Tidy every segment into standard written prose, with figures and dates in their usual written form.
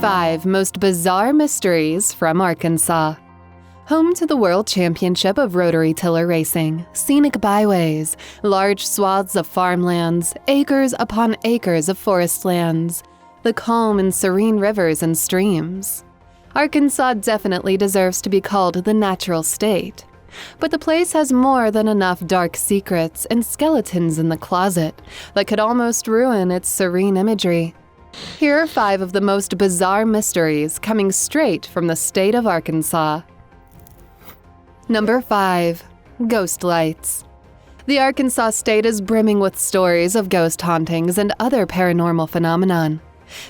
5 Most Bizarre Mysteries from Arkansas. Home to the World Championship of Rotary Tiller Racing, scenic byways, large swaths of farmlands, acres upon acres of forestlands, the calm and serene rivers and streams. Arkansas definitely deserves to be called the natural state. But the place has more than enough dark secrets and skeletons in the closet that could almost ruin its serene imagery. Here are 5 of the most bizarre mysteries coming straight from the state of Arkansas. Number 5. Ghost lights. The Arkansas state is brimming with stories of ghost hauntings and other paranormal phenomenon.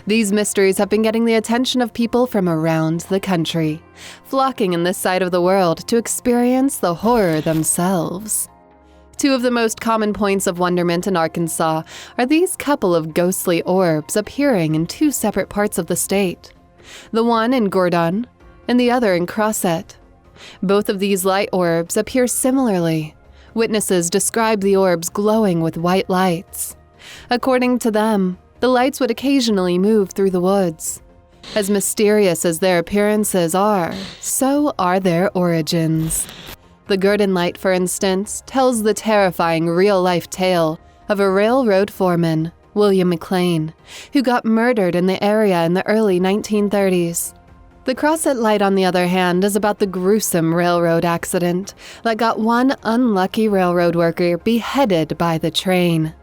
These mysteries have been getting the attention of people from around the country, flocking in this side of the world to experience the horror themselves. 2 of the most common points of wonderment in Arkansas are these couple of ghostly orbs appearing in 2 separate parts of the state. The one in Gurdon and the other in Crossett. Both of these light orbs appear similarly. Witnesses describe the orbs glowing with white lights. According to them, the lights would occasionally move through the woods. As mysterious as their appearances are, so are their origins. The Gurdon light, for instance, tells the terrifying real-life tale of a railroad foreman, William McLean, who got murdered in the area in the early 1930s. The Crossett light, on the other hand, is about the gruesome railroad accident that got one unlucky railroad worker beheaded by the train.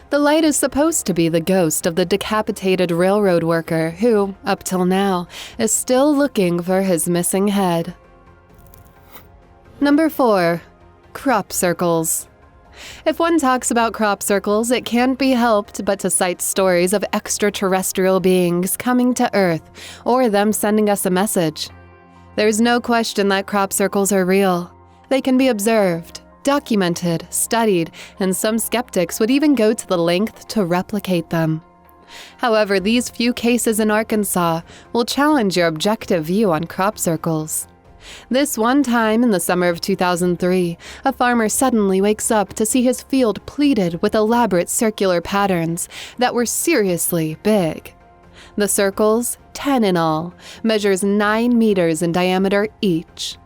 The light is supposed to be the ghost of the decapitated railroad worker who, up till now, is still looking for his missing head. Number 4. Crop circles. If one talks about crop circles, it can't be helped but to cite stories of extraterrestrial beings coming to Earth or them sending us a message. There's no question that crop circles are real. They can be observed, documented, studied, and some skeptics would even go to the length to replicate them. However, these few cases in Arkansas will challenge your objective view on crop circles. This one time in the summer of 2003, a farmer suddenly wakes up to see his field pleated with elaborate circular patterns that were seriously big. The circles, 10 in all, measures 9 meters in diameter each.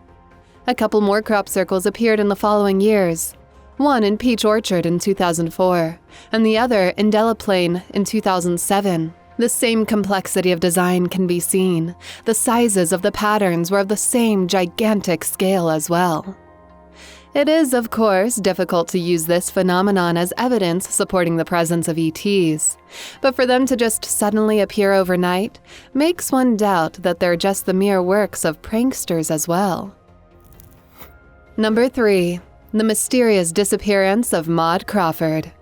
A couple more crop circles appeared in the following years, one in Peach Orchard in 2004, and the other in Delaplane in 2007. The same complexity of design can be seen. The sizes of the patterns were of the same gigantic scale as well. It is, of course, difficult to use this phenomenon as evidence supporting the presence of ETs, but for them to just suddenly appear overnight makes one doubt that they're just the mere works of pranksters as well. Number 3. The mysterious disappearance of Maude Crawford.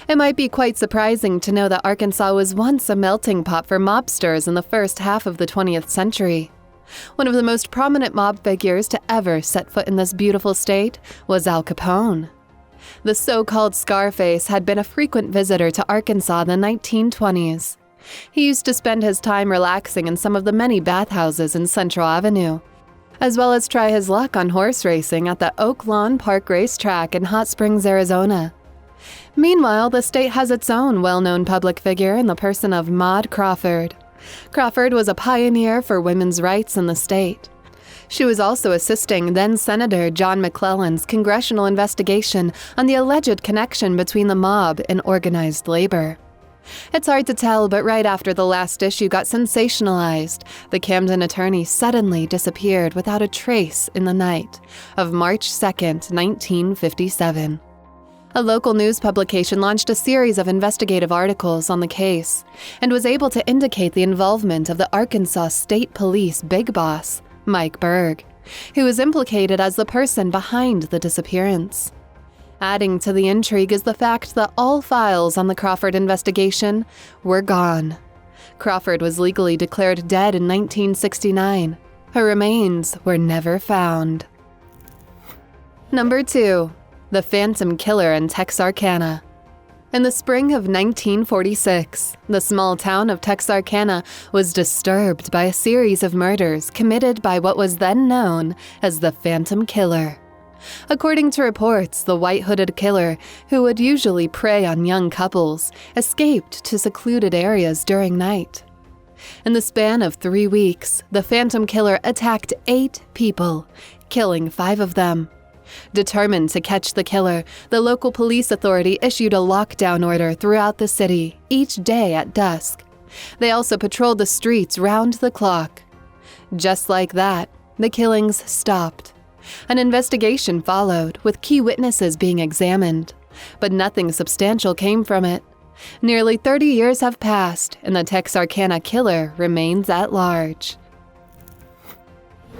It might be quite surprising to know that Arkansas was once a melting pot for mobsters in the first half of the 20th century. One of the most prominent mob figures to ever set foot in this beautiful state was Al Capone. The so-called Scarface had been a frequent visitor to Arkansas in the 1920s. He used to spend his time relaxing in some of the many bathhouses in Central Avenue, as well as try his luck on horse racing at the Oak Lawn Park Racetrack in Hot Springs, Arizona. Meanwhile, the state has its own well-known public figure in the person of Maude Crawford. Crawford was a pioneer for women's rights in the state. She was also assisting then-Senator John McClellan's congressional investigation on the alleged connection between the mob and organized labor. It's hard to tell, but right after the last issue got sensationalized, the Camden attorney suddenly disappeared without a trace in the night of March 2nd, 1957. A local news publication launched a series of investigative articles on the case and was able to indicate the involvement of the Arkansas State Police big boss, Mike Berg, who was implicated as the person behind the disappearance. Adding to the intrigue is the fact that all files on the Crawford investigation were gone. Crawford was legally declared dead in 1969. Her remains were never found. Number 2. The Phantom Killer in Texarkana. In the spring of 1946, the small town of Texarkana was disturbed by a series of murders committed by what was then known as the Phantom Killer. According to reports, the white-hooded killer, who would usually prey on young couples, escaped to secluded areas during night. In the span of 3 weeks, the Phantom Killer attacked 8 people, killing 5 of them. Determined to catch the killer, the local police authority issued a lockdown order throughout the city, each day at dusk. They also patrolled the streets round the clock. Just like that, the killings stopped. An investigation followed, with key witnesses being examined, but nothing substantial came from it. Nearly 30 years have passed, and the Texarkana killer remains at large.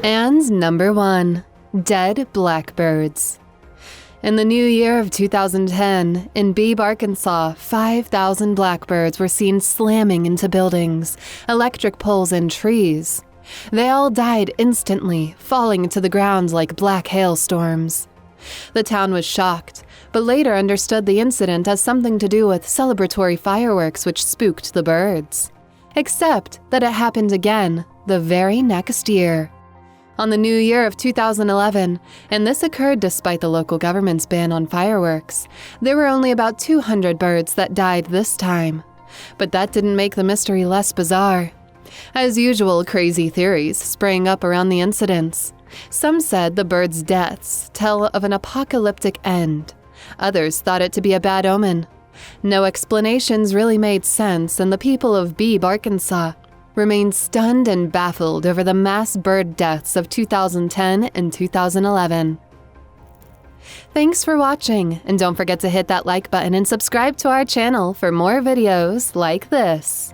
And number 1. Dead blackbirds. In the new year of 2010, in Beebe, Arkansas, 5,000 blackbirds were seen slamming into buildings, electric poles, and trees. They all died instantly, falling to the ground like black hailstorms. The town was shocked, but later understood the incident as something to do with celebratory fireworks which spooked the birds. Except that it happened again the very next year. On the new year of 2011, and this occurred despite the local government's ban on fireworks, there were only about 200 birds that died this time. But that didn't make the mystery less bizarre. As usual, crazy theories sprang up around the incidents. Some said the birds' deaths tell of an apocalyptic end. Others thought it to be a bad omen. No explanations really made sense, and the people of Beebe, Arkansas, remained stunned and baffled over the mass bird deaths of 2010 and 2011. Thanks for watching, and don't forget to hit that like button and subscribe to our channel for more videos like this.